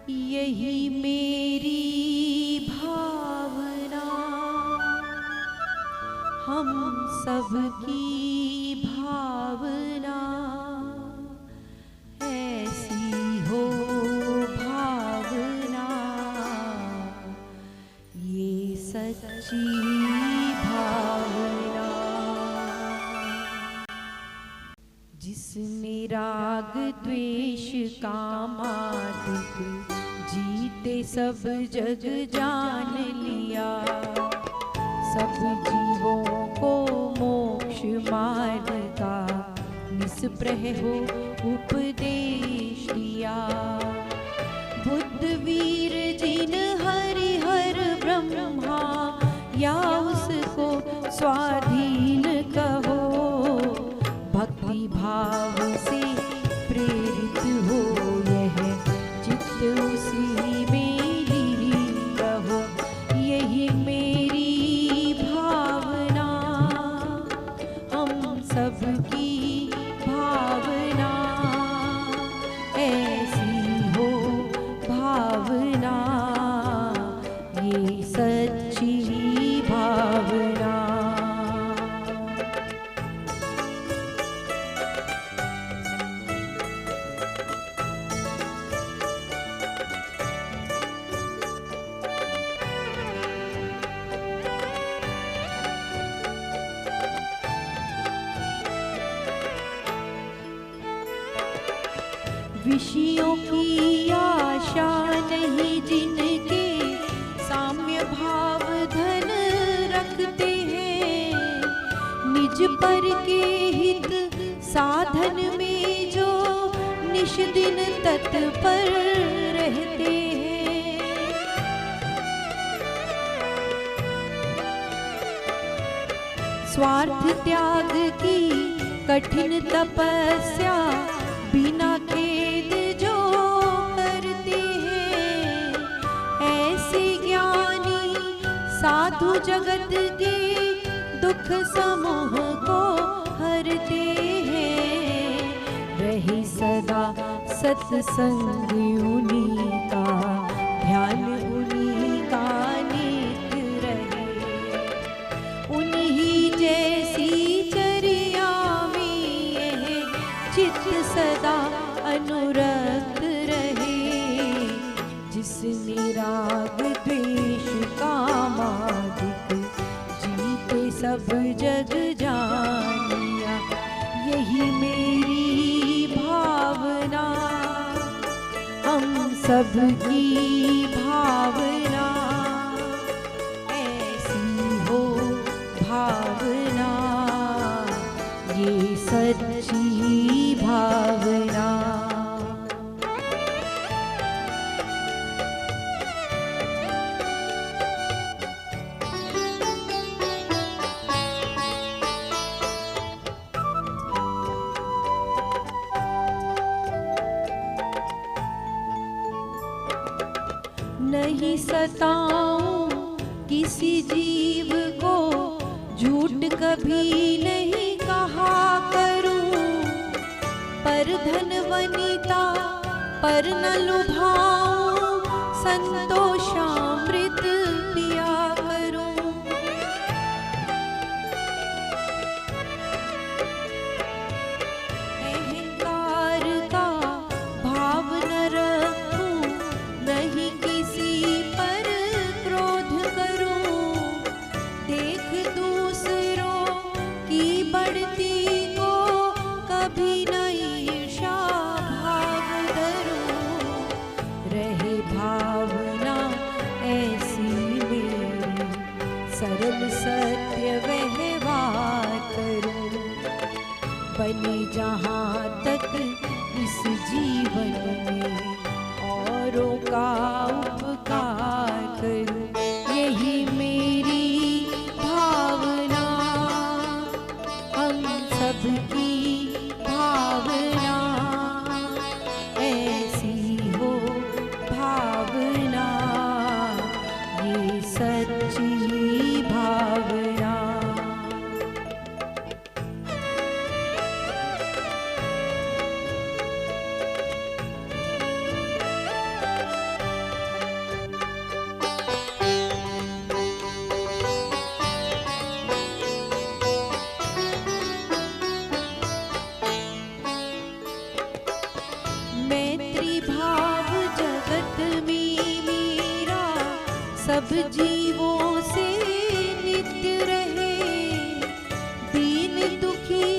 यही मेरी भावना, हम सबकी भावना ऐसी हो भावना, ये सच्ची भावना। जिसने राग द्वेष कामादिक जीते सब जग जान लिया, सब जीवों को मोक्ष मार्ग का निष्प्रह हो उपदेश दिया। बुद्ध वीर जिन हरिहर ब्रह्मा या उसको स्वाधीन कहो, भक्ति भाव से प्रेरित हो यह चित्त उसी में लीन रहो। यही मेरी भावना, हम सबकी भावना ऐसी हो भावना, ये सच्ची भावना। विषयों की आशा नहीं जिनके साम्य भाव धन रखते हैं, निज पर के हित साधन में जो निश दिन तत्पर रहते हैं। स्वार्थ त्याग की कठिन तपस्या बिना खेद जो करते हैं, ऐसे ज्ञानी साधु जगत के दुख समूह को हरते हैं। रहे सदा सत्संग उन्हीं का, ध्यान उन्हीं का नित रहे। उन्हीं जैसी चर्या में यह चित्त सदा अनुरक्त रहे। जिसने राग द्वेष कामादिक जीते सब जग जानिया, यही मेरी भावना, हम सबकी भावना ऐसी हो भावना, ये सच्ची भावना। नहीं सताऊं किसी जीव को, झूठ कभी नहीं कहा करूं, पर धन वनिता पर न लुभाऊं, संतोषामृत पिया करूं। अहंकार का भाव न रखूं, नहीं किसी पर क्रोध करूं, देख दूसरों की बढ़ती को कभी न ईर्ष्या भाव धरूं। रहे भावना ऐसी मेरी, सरल सत्य व्यवहार करूं, बने जहाँ तक इस जीवन में औरों का उपकार करूं। यही मेरी भावना, हम सबकी भावना ऐसी हो भावना, ये सच्ची भावना। सब जीवों से नित्य रहे, दीन दुखी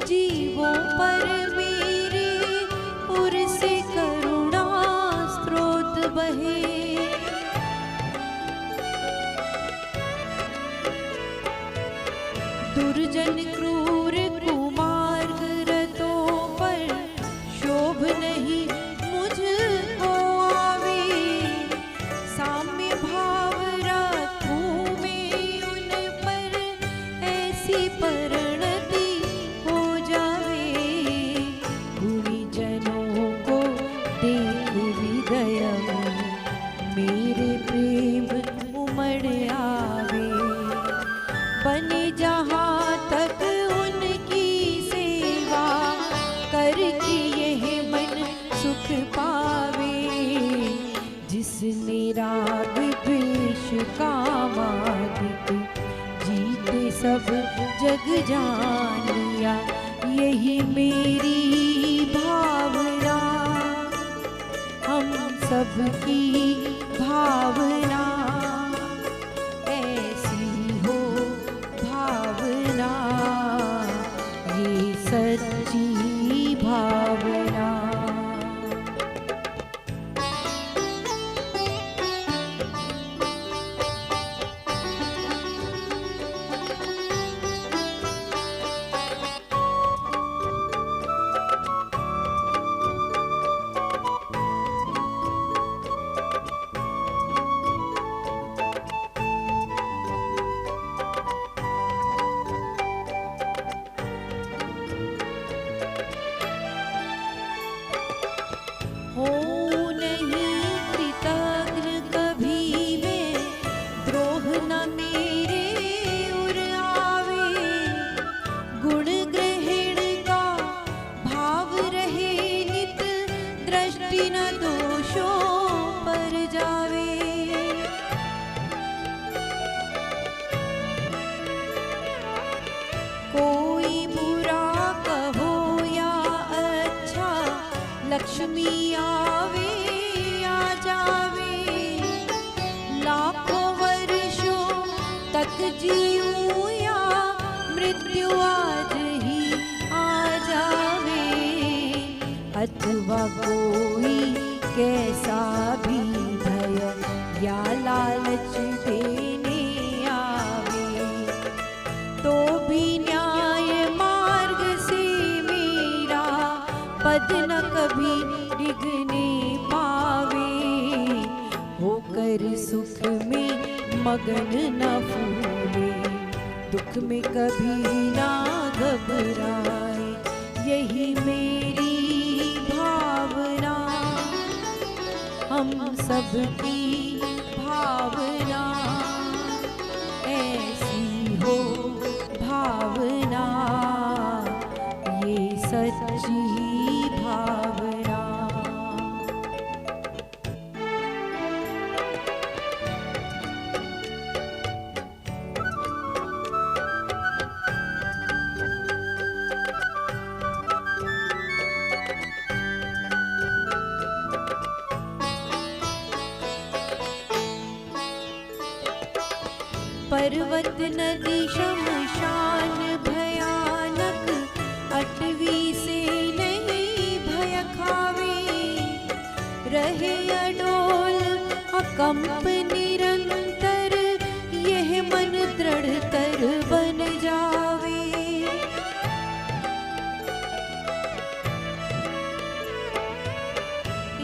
जीवों पर मेरे उर से करुणा स्रोत बहे। दुर्जन क्रूर कुमार्ग रतों पर शोभ नहीं मुझको आवे, साम्य भाव रखूं मैं उन पर ऐसी परिणति हो जावे। गुणी जनों को देख हृदय में मेरे प्रेम उमड़ आवे, बने जहाँ तक उनकी सेवा करके यह मन सुख पावे। जिसने राग द्वेष कामादिक जीते सब जग जान लिया, यही मेरी भावना हम सबकी भावना। ऐसी हो भावना ये सच्ची भावना। हो नहीं कृतज्ञ कभी वे, द्रोह न मेरे उर आवे। गुण ग्रहण का भाव रहे नित, दृष्टि न दोषों पर जावे। कोई बुरा कहो या अच्छा, लक्ष्मी आवे आ जावे। लाखों वर्षों तक जीऊं या मृत्यु आज ही आ जावे। अथवा कोई कैसा भी भय या लालच देने आवे, तो भी न्याय मार्ग से मेरा पद न कभी डिगने पावे। होकर सुख में मगन न फूले, दुख में कभी ना घबराए, यही मेरी भावना हम सबकी भावना। ऐसी हो भावना ये सच्ची भावना। पर्वत नदी शमशान भयानक, अटवी से नहीं भय खावे। रहे अडोल अकंप निरंतर, यह मन दृढ़तर बन जावे।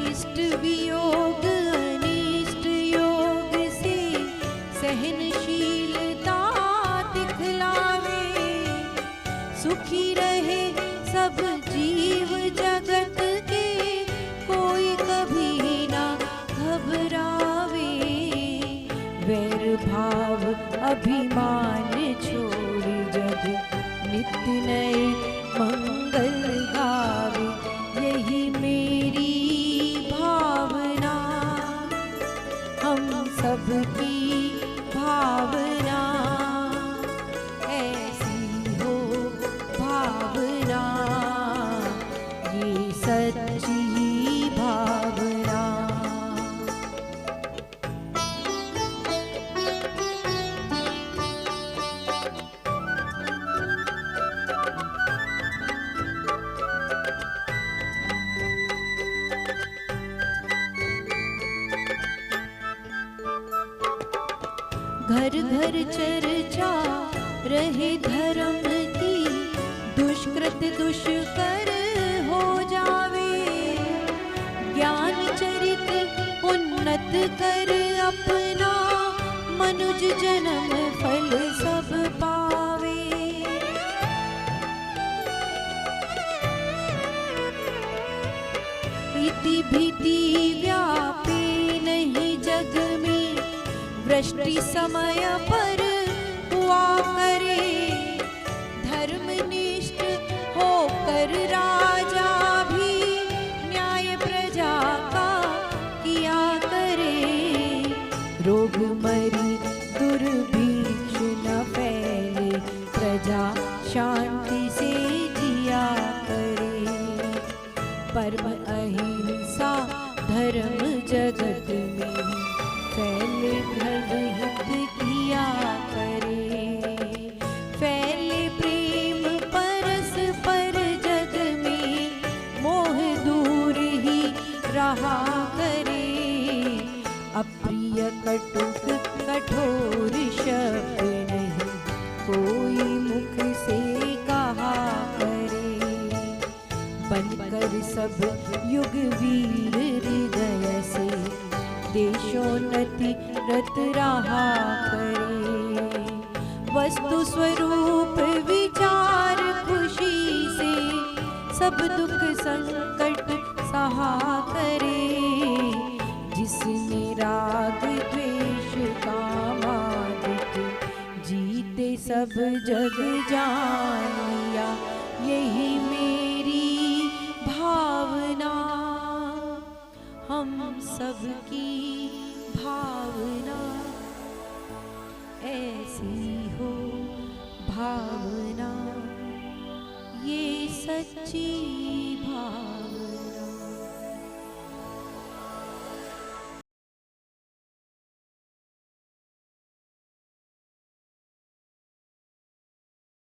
इष्ट वियोग अनिष्ट योग से सहनशीलता दिखलावे। सुखी रहे सब जीव जगत के, कोई कभी ना घबरावे। वैर भाव अभिमान छोड़ जग नित्य नए मंगल गावे, यही मेरी भावना हम सबकी भावना। ऐसी हो भावना ये सच्ची भावना। घर घर चर्चा रहे धर्म की, दुष्कृत दुष्कर हो जावे। ज्ञान चरित उन्नत कर अपना, मनुज जन्म फल सब पावे। इति भीति व्यापी नहीं जग में, वृष्टि समय पर हुआ करे। धर्मनिष्ठ होकर राजा भी, न्याय प्रजा का किया करे। रोग मरी दुर्भिक्ष न फैले, प्रजा शांति से जिया करे। परम अहिंसा धर्म जगत में, फैले धर्महित किया करे। फैले प्रेम परस्पर जग में, मोह दूर ही रहा करे। अप्रिय कटुक कठोर शब्द नहीं, कोई मुख से कहा करे। बनकर सब युग वीर हृदय से, देशोन्नति रत रहा करे। वस्तु स्वरूप विचार खुशी से, सब दुख संकट सहा करे। जिसने राग द्वेष कामादिक, जीते सब जग जान लिया। यही मेरी भावना, हम सबकी भावना ऐसी हो भावना, ये सच्ची भावना।